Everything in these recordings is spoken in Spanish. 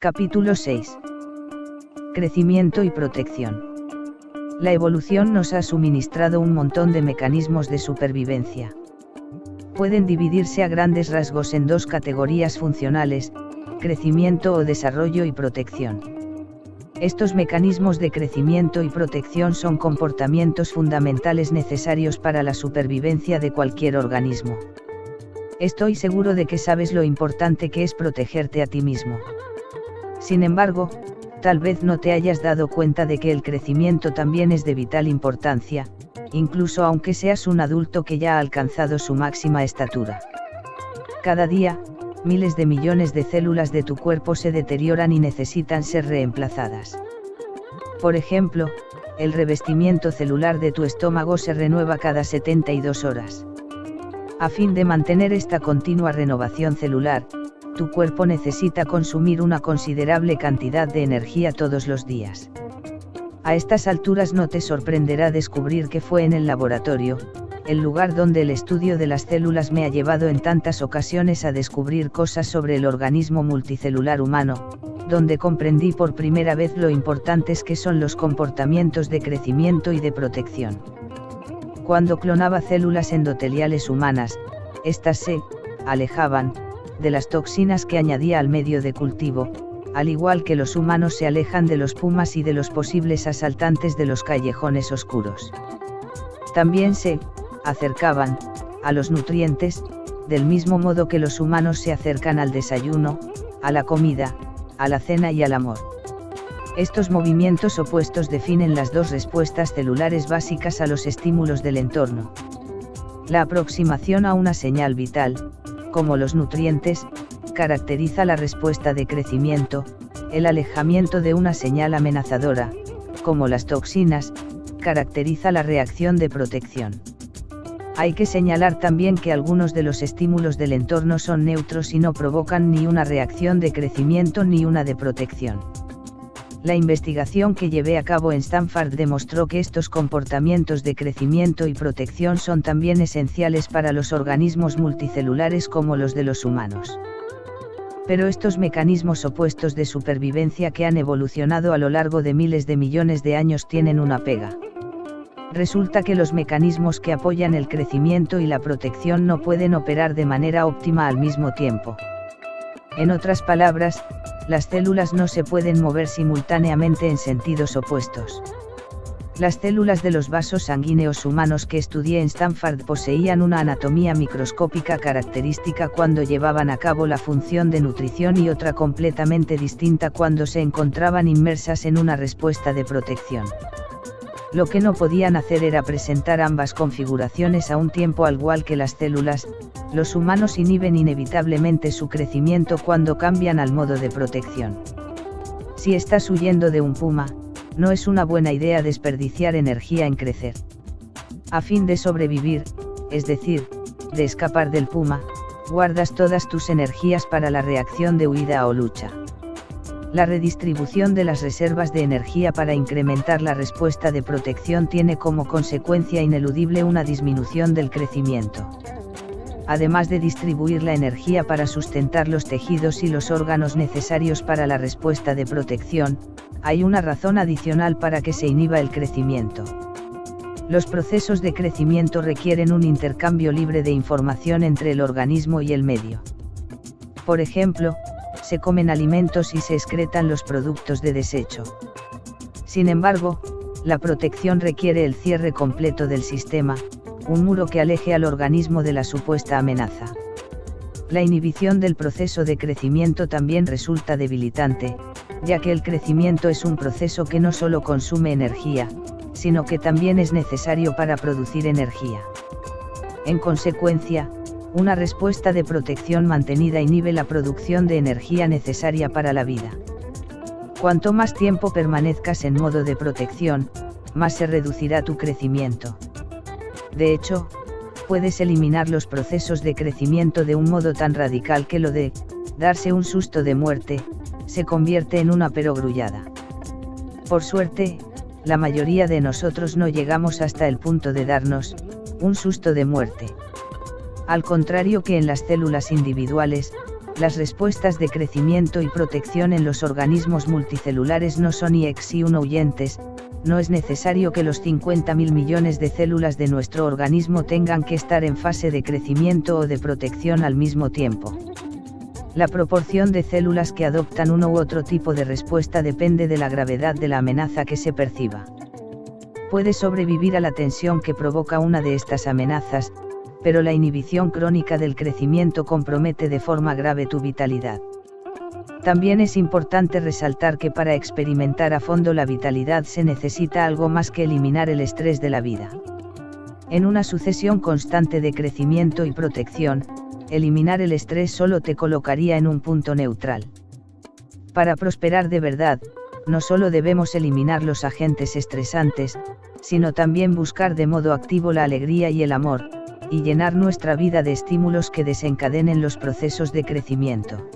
Capítulo 6. Crecimiento y protección. La evolución nos ha suministrado un montón de mecanismos de supervivencia. Pueden dividirse a grandes rasgos en dos categorías funcionales: crecimiento o desarrollo y protección. Estos mecanismos de crecimiento y protección son comportamientos fundamentales necesarios para la supervivencia de cualquier organismo. Estoy seguro de que sabes lo importante que es protegerte a ti mismo. Sin embargo, tal vez no te hayas dado cuenta de que el crecimiento también es de vital importancia, incluso aunque seas un adulto que ya ha alcanzado su máxima estatura. Cada día, miles de millones de células de tu cuerpo se deterioran y necesitan ser reemplazadas. Por ejemplo, el revestimiento celular de tu estómago se renueva cada 72 horas. A fin de mantener esta continua renovación celular, tu cuerpo necesita consumir una considerable cantidad de energía todos los días. A estas alturas no te sorprenderá descubrir que fue en el laboratorio, el lugar donde el estudio de las células me ha llevado en tantas ocasiones a descubrir cosas sobre el organismo multicelular humano, donde comprendí por primera vez lo importantes que son los comportamientos de crecimiento y de protección. Cuando clonaba células endoteliales humanas, éstas se alejaban de las toxinas que añadía al medio de cultivo, al igual que los humanos se alejan de los pumas y de los posibles asaltantes de los callejones oscuros. También se acercaban a los nutrientes, del mismo modo que los humanos se acercan al desayuno, a la comida, a la cena y al amor. Estos movimientos opuestos definen las dos respuestas celulares básicas a los estímulos del entorno. La aproximación a una señal vital, como los nutrientes, caracteriza la respuesta de crecimiento; el alejamiento de una señal amenazadora, como las toxinas, caracteriza la reacción de protección. Hay que señalar también que algunos de los estímulos del entorno son neutros y no provocan ni una reacción de crecimiento ni una de protección. La investigación que llevé a cabo en Stanford demostró que estos comportamientos de crecimiento y protección son también esenciales para los organismos multicelulares como los de los humanos. Pero estos mecanismos opuestos de supervivencia que han evolucionado a lo largo de miles de millones de años tienen una pega. Resulta que los mecanismos que apoyan el crecimiento y la protección no pueden operar de manera óptima al mismo tiempo. En otras palabras, las células no se pueden mover simultáneamente en sentidos opuestos. Las células de los vasos sanguíneos humanos que estudié en Stanford poseían una anatomía microscópica característica cuando llevaban a cabo la función de nutrición y otra completamente distinta cuando se encontraban inmersas en una respuesta de protección. Lo que no podían hacer era presentar ambas configuraciones a un tiempo. Al igual que las células, los humanos inhiben inevitablemente su crecimiento cuando cambian al modo de protección. Si estás huyendo de un puma, no es una buena idea desperdiciar energía en crecer. A fin de sobrevivir, es decir, de escapar del puma, guardas todas tus energías para la reacción de huida o lucha. La redistribución de las reservas de energía para incrementar la respuesta de protección tiene como consecuencia ineludible una disminución del crecimiento. Además de distribuir la energía para sustentar los tejidos y los órganos necesarios para la respuesta de protección, hay una razón adicional para que se inhiba el crecimiento. Los procesos de crecimiento requieren un intercambio libre de información entre el organismo y el medio. Por ejemplo, se comen alimentos y se excretan los productos de desecho. Sin embargo, la protección requiere el cierre completo del sistema, un muro que aleje al organismo de la supuesta amenaza. La inhibición del proceso de crecimiento también resulta debilitante, ya que el crecimiento es un proceso que no solo consume energía, sino que también es necesario para producir energía. En consecuencia, una respuesta de protección mantenida inhibe la producción de energía necesaria para la vida. Cuanto más tiempo permanezcas en modo de protección, más se reducirá tu crecimiento. De hecho, puedes eliminar los procesos de crecimiento de un modo tan radical que lo de darse un susto de muerte se convierte en una perogrullada. Por suerte, la mayoría de nosotros no llegamos hasta el punto de darnos un susto de muerte. Al contrario que en las células individuales, las respuestas de crecimiento y protección en los organismos multicelulares no son ex nihilo huyentes. No es necesario que los 50.000 millones de células de nuestro organismo tengan que estar en fase de crecimiento o de protección al mismo tiempo. La proporción de células que adoptan uno u otro tipo de respuesta depende de la gravedad de la amenaza que se perciba. Puede sobrevivir a la tensión que provoca una de estas amenazas, pero la inhibición crónica del crecimiento compromete de forma grave tu vitalidad. También es importante resaltar que para experimentar a fondo la vitalidad se necesita algo más que eliminar el estrés de la vida. En una sucesión constante de crecimiento y protección, eliminar el estrés solo te colocaría en un punto neutral. Para prosperar de verdad, no solo debemos eliminar los agentes estresantes, sino también buscar de modo activo la alegría y el amor, y llenar nuestra vida de estímulos que desencadenen los procesos de crecimiento.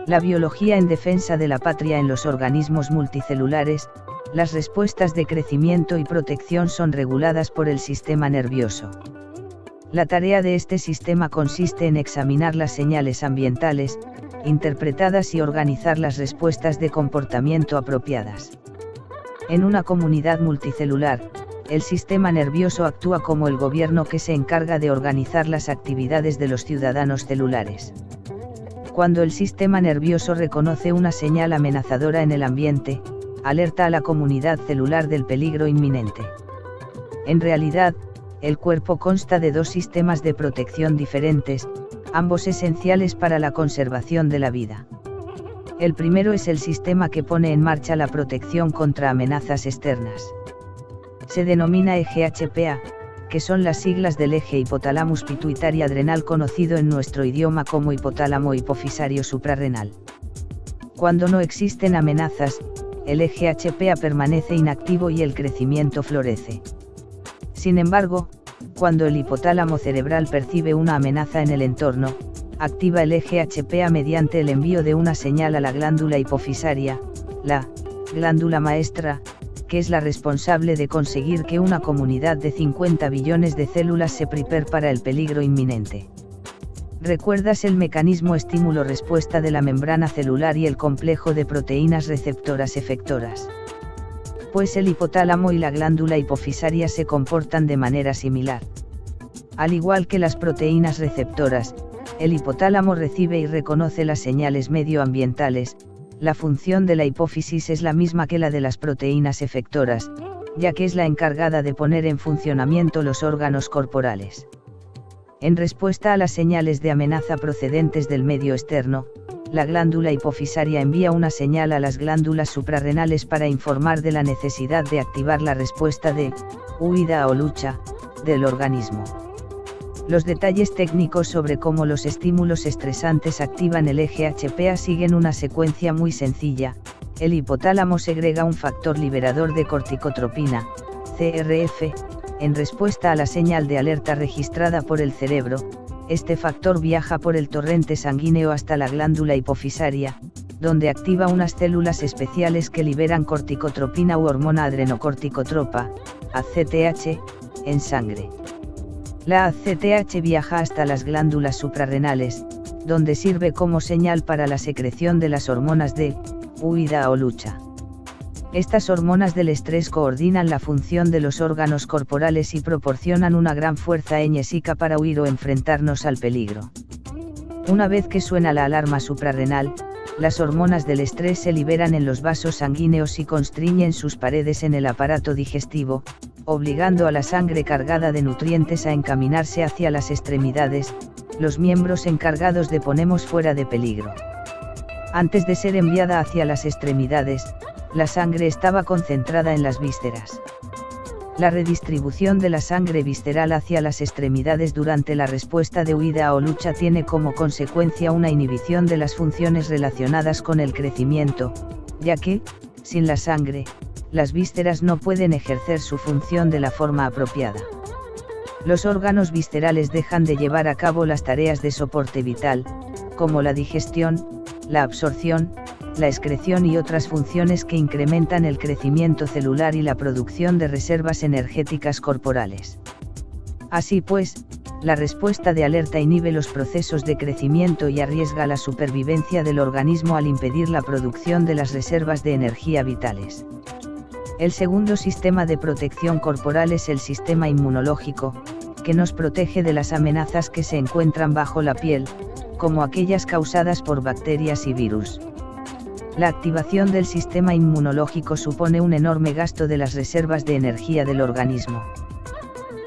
La biología en defensa de la patria en los organismos multicelulares, las respuestas de crecimiento y protección son reguladas por el sistema nervioso. La tarea de este sistema consiste en examinar las señales ambientales, interpretadas y organizar las respuestas de comportamiento apropiadas. En una comunidad multicelular, el sistema nervioso actúa como el gobierno que se encarga de organizar las actividades de los ciudadanos celulares. Cuando el sistema nervioso reconoce una señal amenazadora en el ambiente, alerta a la comunidad celular del peligro inminente. En realidad, el cuerpo consta de dos sistemas de protección diferentes, ambos esenciales para la conservación de la vida. El primero es el sistema que pone en marcha la protección contra amenazas externas. Se denomina EGHPA, que son las siglas del eje hipotálamo pituitario adrenal conocido en nuestro idioma como hipotálamo hipofisario suprarrenal. Cuando no existen amenazas, el EGHPA permanece inactivo y el crecimiento florece. Sin embargo, cuando el hipotálamo cerebral percibe una amenaza en el entorno, activa el EGHPA mediante el envío de una señal a la glándula hipofisaria, la glándula maestra, que es la responsable de conseguir que una comunidad de 50 billones de células se prepare para el peligro inminente. ¿Recuerdas el mecanismo estímulo-respuesta de la membrana celular y el complejo de proteínas receptoras efectoras? Pues el hipotálamo y la glándula hipofisaria se comportan de manera similar. Al igual que las proteínas receptoras, el hipotálamo recibe y reconoce las señales medioambientales. La función de la hipófisis es la misma que la de las proteínas efectoras, ya que es la encargada de poner en funcionamiento los órganos corporales. En respuesta a las señales de amenaza procedentes del medio externo, la glándula hipofisaria envía una señal a las glándulas suprarrenales para informar de la necesidad de activar la respuesta de huida o lucha del organismo. Los detalles técnicos sobre cómo los estímulos estresantes activan el EGHPA siguen una secuencia muy sencilla. El hipotálamo segrega un factor liberador de corticotropina, CRF, en respuesta a la señal de alerta registrada por el cerebro. Este factor viaja por el torrente sanguíneo hasta la glándula hipofisaria, donde activa unas células especiales que liberan corticotropina u hormona adrenocorticotropa, ACTH, en sangre. La ACTH viaja hasta las glándulas suprarrenales, donde sirve como señal para la secreción de las hormonas de huida o lucha. Estas hormonas del estrés coordinan la función de los órganos corporales y proporcionan una gran fuerza enésica para huir o enfrentarnos al peligro. Una vez que suena la alarma suprarrenal, las hormonas del estrés se liberan en los vasos sanguíneos y constriñen sus paredes en el aparato digestivo, obligando a la sangre cargada de nutrientes a encaminarse hacia las extremidades, los miembros encargados de ponernos fuera de peligro. Antes de ser enviada hacia las extremidades, la sangre estaba concentrada en las vísceras. La redistribución de la sangre visceral hacia las extremidades durante la respuesta de huida o lucha tiene como consecuencia una inhibición de las funciones relacionadas con el crecimiento, ya que, sin la sangre, las vísceras no pueden ejercer su función de la forma apropiada. Los órganos viscerales dejan de llevar a cabo las tareas de soporte vital, como la digestión, la absorción, la excreción y otras funciones que incrementan el crecimiento celular y la producción de reservas energéticas corporales. Así pues, la respuesta de alerta inhibe los procesos de crecimiento y arriesga la supervivencia del organismo al impedir la producción de las reservas de energía vitales. El segundo sistema de protección corporal es el sistema inmunológico, que nos protege de las amenazas que se encuentran bajo la piel, como aquellas causadas por bacterias y virus. La activación del sistema inmunológico supone un enorme gasto de las reservas de energía del organismo.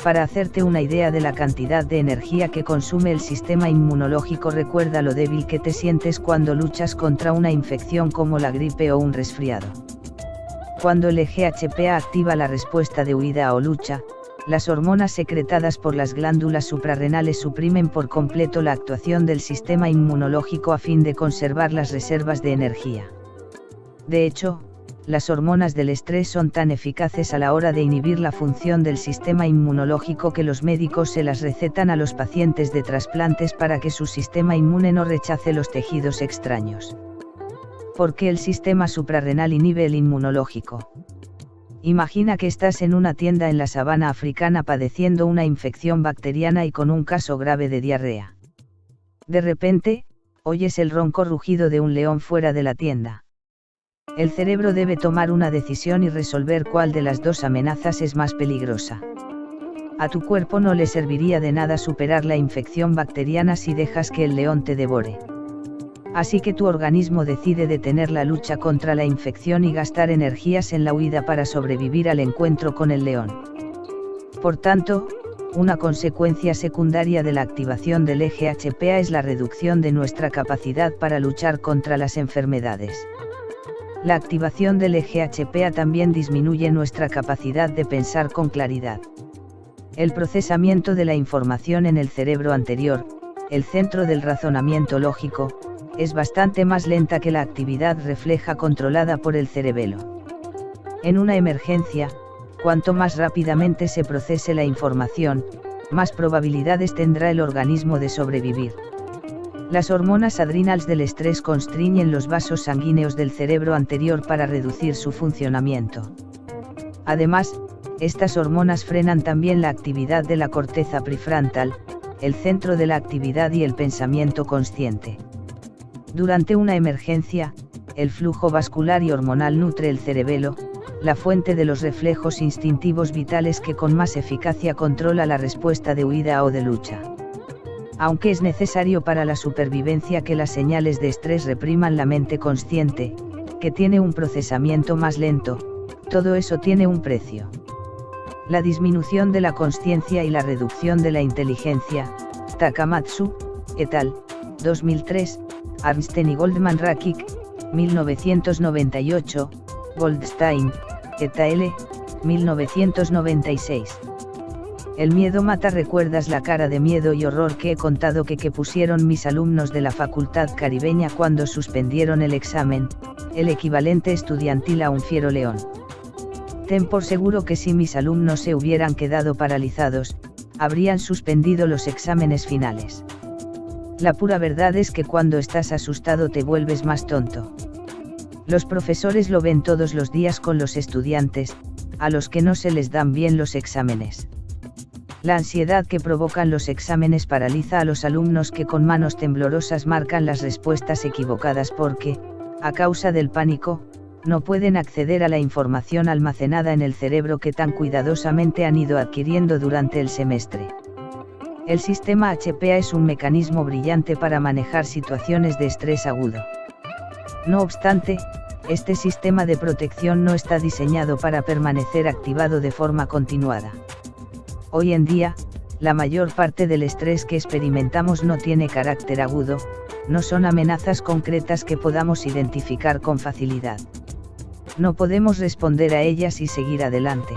Para hacerte una idea de la cantidad de energía que consume el sistema inmunológico, recuerda lo débil que te sientes cuando luchas contra una infección como la gripe o un resfriado. Cuando el EGHPA activa la respuesta de huida o lucha, las hormonas secretadas por las glándulas suprarrenales suprimen por completo la actuación del sistema inmunológico a fin de conservar las reservas de energía. De hecho, las hormonas del estrés son tan eficaces a la hora de inhibir la función del sistema inmunológico que los médicos se las recetan a los pacientes de trasplantes para que su sistema inmune no rechace los tejidos extraños. ¿Por qué el sistema suprarrenal inhibe el inmunológico? Imagina que estás en una tienda en la sabana africana padeciendo una infección bacteriana y con un caso grave de diarrea. De repente, oyes el ronco rugido de un león fuera de la tienda. El cerebro debe tomar una decisión y resolver cuál de las dos amenazas es más peligrosa. A tu cuerpo no le serviría de nada superar la infección bacteriana si dejas que el león te devore. Así que tu organismo decide detener la lucha contra la infección y gastar energías en la huida para sobrevivir al encuentro con el león. Por tanto, una consecuencia secundaria de la activación del EGHPA es la reducción de nuestra capacidad para luchar contra las enfermedades. La activación del EGHPA también disminuye nuestra capacidad de pensar con claridad. El procesamiento de la información en el cerebro anterior, el centro del razonamiento lógico, es bastante más lenta que la actividad refleja controlada por el cerebelo. En una emergencia, cuanto más rápidamente se procese la información, más probabilidades tendrá el organismo de sobrevivir. Las hormonas adrenales del estrés constriñen los vasos sanguíneos del cerebro anterior para reducir su funcionamiento. Además, estas hormonas frenan también la actividad de la corteza prefrontal, el centro de la actividad y el pensamiento consciente. Durante una emergencia, el flujo vascular y hormonal nutre el cerebelo, la fuente de los reflejos instintivos vitales que con más eficacia controla la respuesta de huida o de lucha. Aunque es necesario para la supervivencia que las señales de estrés repriman la mente consciente, que tiene un procesamiento más lento, todo eso tiene un precio. La disminución de la consciencia y la reducción de la inteligencia, Takamatsu, et al., 2003, Arnsten y Goldman Rakik, 1998, Goldstein, et al., 1996. El miedo mata. ¿Recuerdas la cara de miedo y horror que he contado que pusieron mis alumnos de la Facultad Caribeña cuando suspendieron el examen, el equivalente estudiantil a un fiero león? Ten por seguro que si mis alumnos se hubieran quedado paralizados, habrían suspendido los exámenes finales. La pura verdad es que cuando estás asustado te vuelves más tonto. Los profesores lo ven todos los días con los estudiantes, a los que no se les dan bien los exámenes. La ansiedad que provocan los exámenes paraliza a los alumnos que con manos temblorosas marcan las respuestas equivocadas porque, a causa del pánico, no pueden acceder a la información almacenada en el cerebro que tan cuidadosamente han ido adquiriendo durante el semestre. El sistema HPA es un mecanismo brillante para manejar situaciones de estrés agudo. No obstante, este sistema de protección no está diseñado para permanecer activado de forma continuada. Hoy en día, la mayor parte del estrés que experimentamos no tiene carácter agudo, no son amenazas concretas que podamos identificar con facilidad. No podemos responder a ellas y seguir adelante.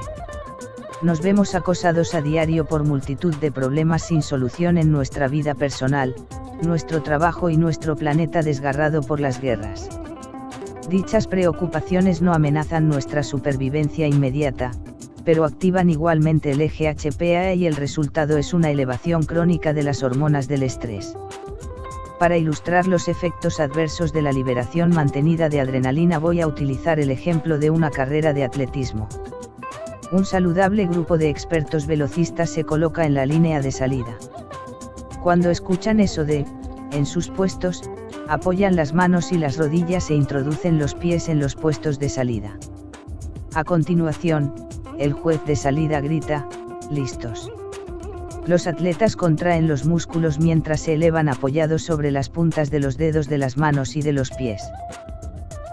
Nos vemos acosados a diario por multitud de problemas sin solución en nuestra vida personal, nuestro trabajo y nuestro planeta desgarrado por las guerras. Dichas preocupaciones no amenazan nuestra supervivencia inmediata, pero activan igualmente el EGHPA y el resultado es una elevación crónica de las hormonas del estrés. Para ilustrar los efectos adversos de la liberación mantenida de adrenalina voy a utilizar el ejemplo de una carrera de atletismo. Un saludable grupo de expertos velocistas se coloca en la línea de salida. Cuando escuchan eso de, en sus puestos, apoyan las manos y las rodillas e introducen los pies en los puestos de salida. A continuación, el juez de salida grita, «listos». Los atletas contraen los músculos mientras se elevan apoyados sobre las puntas de los dedos de las manos y de los pies.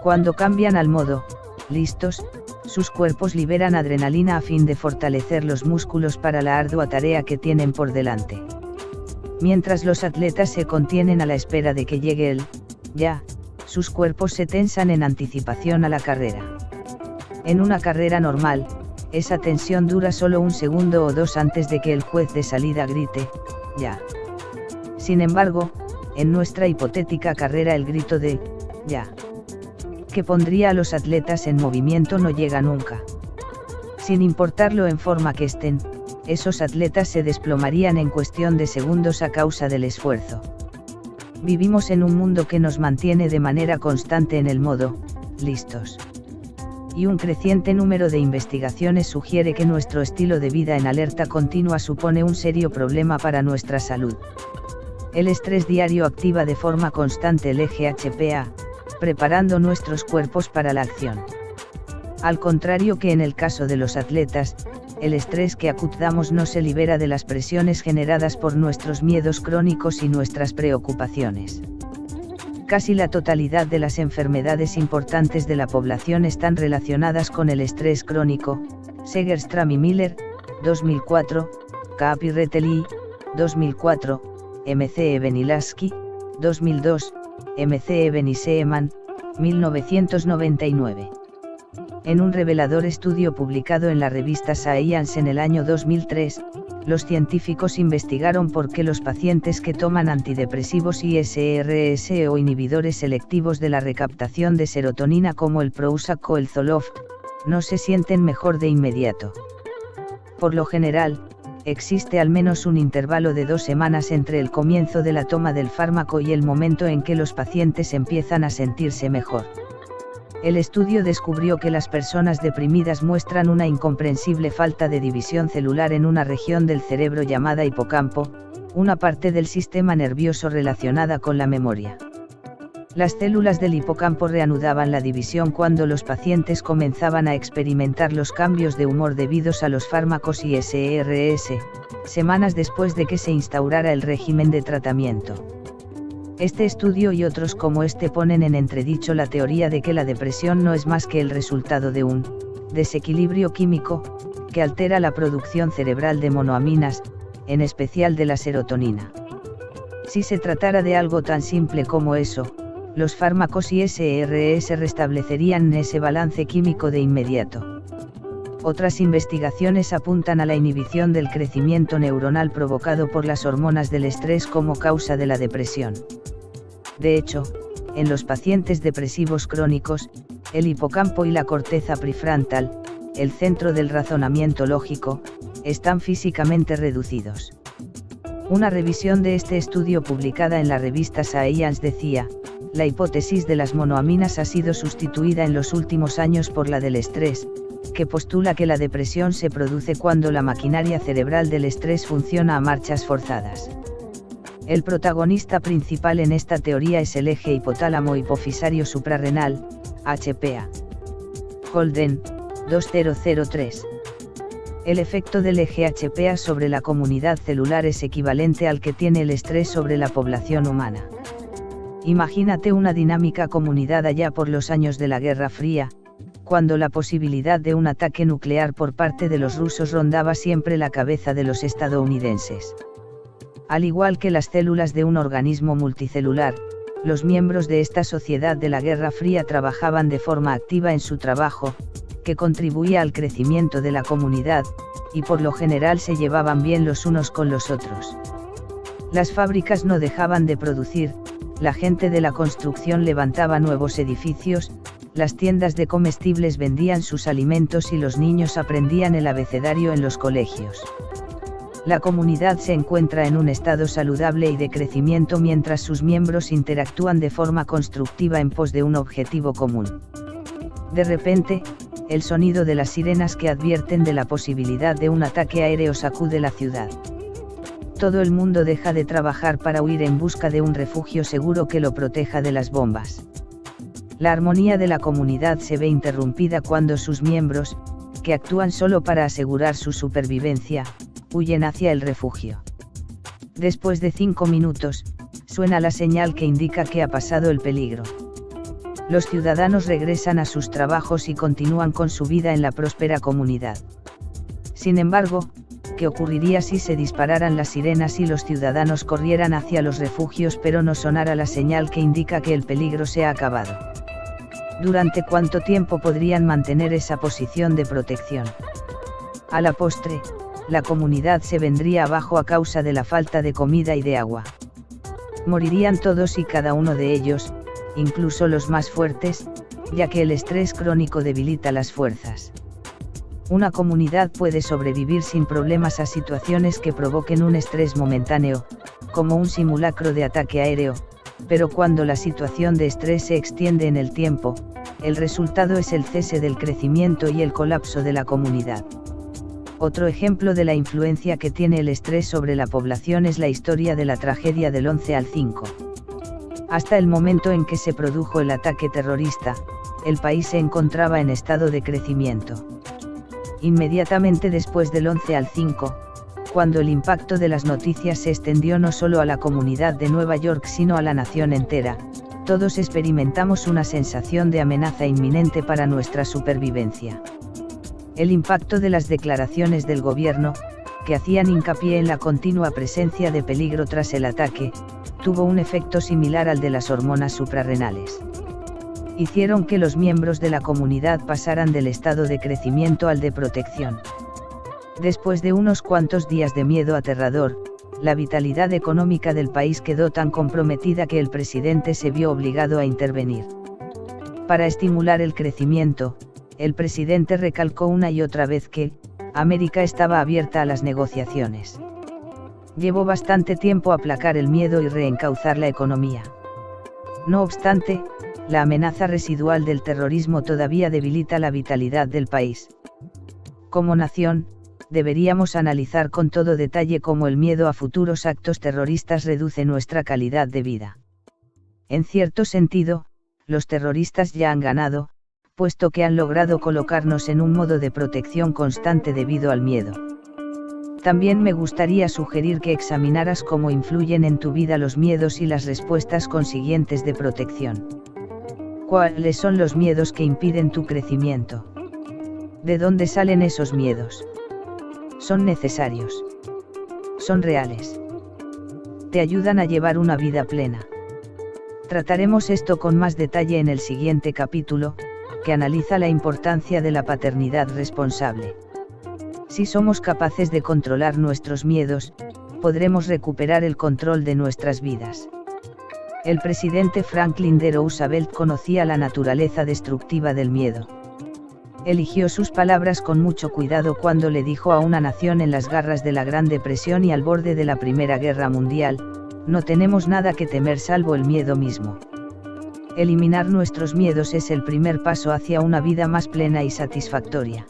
Cuando cambian al modo, «listos», sus cuerpos liberan adrenalina a fin de fortalecer los músculos para la ardua tarea que tienen por delante. Mientras los atletas se contienen a la espera de que llegue el «ya», sus cuerpos se tensan en anticipación a la carrera. En una carrera normal, esa tensión dura solo un segundo o dos antes de que el juez de salida grite, «ya». Sin embargo, en nuestra hipotética carrera el grito de «ya», que pondría a los atletas en movimiento no llega nunca. Sin importar lo en forma que estén, esos atletas se desplomarían en cuestión de segundos a causa del esfuerzo. Vivimos en un mundo que nos mantiene de manera constante en el modo, «listos». Y un creciente número de investigaciones sugiere que nuestro estilo de vida en alerta continua supone un serio problema para nuestra salud. El estrés diario activa de forma constante el eje HPA, preparando nuestros cuerpos para la acción. Al contrario que en el caso de los atletas, el estrés que acutamos no se libera de las presiones generadas por nuestros miedos crónicos y nuestras preocupaciones. Casi la totalidad de las enfermedades importantes de la población están relacionadas con el estrés crónico. Segerstrom y Miller, 2004, Kaap y Retely, 2004, M.C. Eben y Lasky, 2002, M.C. Eben y Seeman, 1999. En un revelador estudio publicado en la revista Science en el año 2003, los científicos investigaron por qué los pacientes que toman antidepresivos y SRS o inhibidores selectivos de la recaptación de serotonina como el Prozac o el Zoloft, no se sienten mejor de inmediato. Por lo general, existe al menos un intervalo de 2 semanas entre el comienzo de la toma del fármaco y el momento en que los pacientes empiezan a sentirse mejor. El estudio descubrió que las personas deprimidas muestran una incomprensible falta de división celular en una región del cerebro llamada hipocampo, una parte del sistema nervioso relacionada con la memoria. Las células del hipocampo reanudaban la división cuando los pacientes comenzaban a experimentar los cambios de humor debidos a los fármacos y SRS, semanas después de que se instaurara el régimen de tratamiento. Este estudio y otros como este ponen en entredicho la teoría de que la depresión no es más que el resultado de un desequilibrio químico, que altera la producción cerebral de monoaminas, en especial de la serotonina. Si se tratara de algo tan simple como eso, los fármacos y SRS restablecerían ese balance químico de inmediato. Otras investigaciones apuntan a la inhibición del crecimiento neuronal provocado por las hormonas del estrés como causa de la depresión. De hecho, en los pacientes depresivos crónicos, el hipocampo y la corteza prefrontal, el centro del razonamiento lógico, están físicamente reducidos. Una revisión de este estudio publicada en la revista Science decía, la hipótesis de las monoaminas ha sido sustituida en los últimos años por la del estrés, que postula que la depresión se produce cuando la maquinaria cerebral del estrés funciona a marchas forzadas. El protagonista principal en esta teoría es el eje hipotálamo-hipofisario suprarrenal, HPA. Holden, 2003. El efecto del eje HPA sobre la comunidad celular es equivalente al que tiene el estrés sobre la población humana. Imagínate una dinámica comunidad allá por los años de la Guerra Fría, cuando la posibilidad de un ataque nuclear por parte de los rusos rondaba siempre la cabeza de los estadounidenses. Al igual que las células de un organismo multicelular, los miembros de esta sociedad de la Guerra Fría trabajaban de forma activa en su trabajo, que contribuía al crecimiento de la comunidad, y por lo general se llevaban bien los unos con los otros. Las fábricas no dejaban de producir, la gente de la construcción levantaba nuevos edificios, las tiendas de comestibles vendían sus alimentos y los niños aprendían el abecedario en los colegios. La comunidad se encuentra en un estado saludable y de crecimiento mientras sus miembros interactúan de forma constructiva en pos de un objetivo común. De repente, el sonido de las sirenas que advierten de la posibilidad de un ataque aéreo sacude la ciudad. todo el mundo deja de trabajar para huir en busca de un refugio seguro que lo proteja de las bombas. La armonía de la comunidad se ve interrumpida cuando sus miembros, que actúan solo para asegurar su supervivencia, huyen hacia el refugio. Después de 5 minutos, suena la señal que indica que ha pasado el peligro. Los ciudadanos regresan a sus trabajos y continúan con su vida en la próspera comunidad. Sin embargo, ¿qué ocurriría si se dispararan las sirenas y los ciudadanos corrieran hacia los refugios pero no sonara la señal que indica que el peligro se ha acabado? ¿Durante cuánto tiempo podrían mantener esa posición de protección? A la postre, la comunidad se vendría abajo a causa de la falta de comida y de agua. Morirían todos y cada uno de ellos, incluso los más fuertes, ya que el estrés crónico debilita las fuerzas. Una comunidad puede sobrevivir sin problemas a situaciones que provoquen un estrés momentáneo, como un simulacro de ataque aéreo, pero cuando la situación de estrés se extiende en el tiempo, el resultado es el cese del crecimiento y el colapso de la comunidad. Otro ejemplo de la influencia que tiene el estrés sobre la población es la historia de la tragedia del 11/5. Hasta el momento en que se produjo el ataque terrorista, el país se encontraba en estado de crecimiento. Inmediatamente después del 11/5, cuando el impacto de las noticias se extendió no solo a la comunidad de Nueva York sino a la nación entera, todos experimentamos una sensación de amenaza inminente para nuestra supervivencia. El impacto de las declaraciones del gobierno, que hacían hincapié en la continua presencia de peligro tras el ataque, tuvo un efecto similar al de las hormonas suprarrenales. Hicieron que los miembros de la comunidad pasaran del estado de crecimiento al de protección. Después de unos cuantos días de miedo aterrador, la vitalidad económica del país quedó tan comprometida que el presidente se vio obligado a intervenir. Para estimular el crecimiento, el presidente recalcó una y otra vez que América estaba abierta a las negociaciones. Llevó bastante tiempo aplacar el miedo y reencauzar la economía. No obstante, la amenaza residual del terrorismo todavía debilita la vitalidad del país. Como nación, deberíamos analizar con todo detalle cómo el miedo a futuros actos terroristas reduce nuestra calidad de vida. En cierto sentido, los terroristas ya han ganado, puesto que han logrado colocarnos en un modo de protección constante debido al miedo. También me gustaría sugerir que examinaras cómo influyen en tu vida los miedos y las respuestas consiguientes de protección. ¿Cuáles son los miedos que impiden tu crecimiento? ¿De dónde salen esos miedos? ¿Son necesarios? ¿Son reales? ¿Te ayudan a llevar una vida plena? Trataremos esto con más detalle en el siguiente capítulo, que analiza la importancia de la paternidad responsable. Si somos capaces de controlar nuestros miedos, podremos recuperar el control de nuestras vidas. El presidente Franklin D. Roosevelt conocía la naturaleza destructiva del miedo. Eligió sus palabras con mucho cuidado cuando le dijo a una nación en las garras de la Gran Depresión y al borde de la Primera Guerra Mundial: no tenemos nada que temer salvo el miedo mismo. Eliminar nuestros miedos es el primer paso hacia una vida más plena y satisfactoria.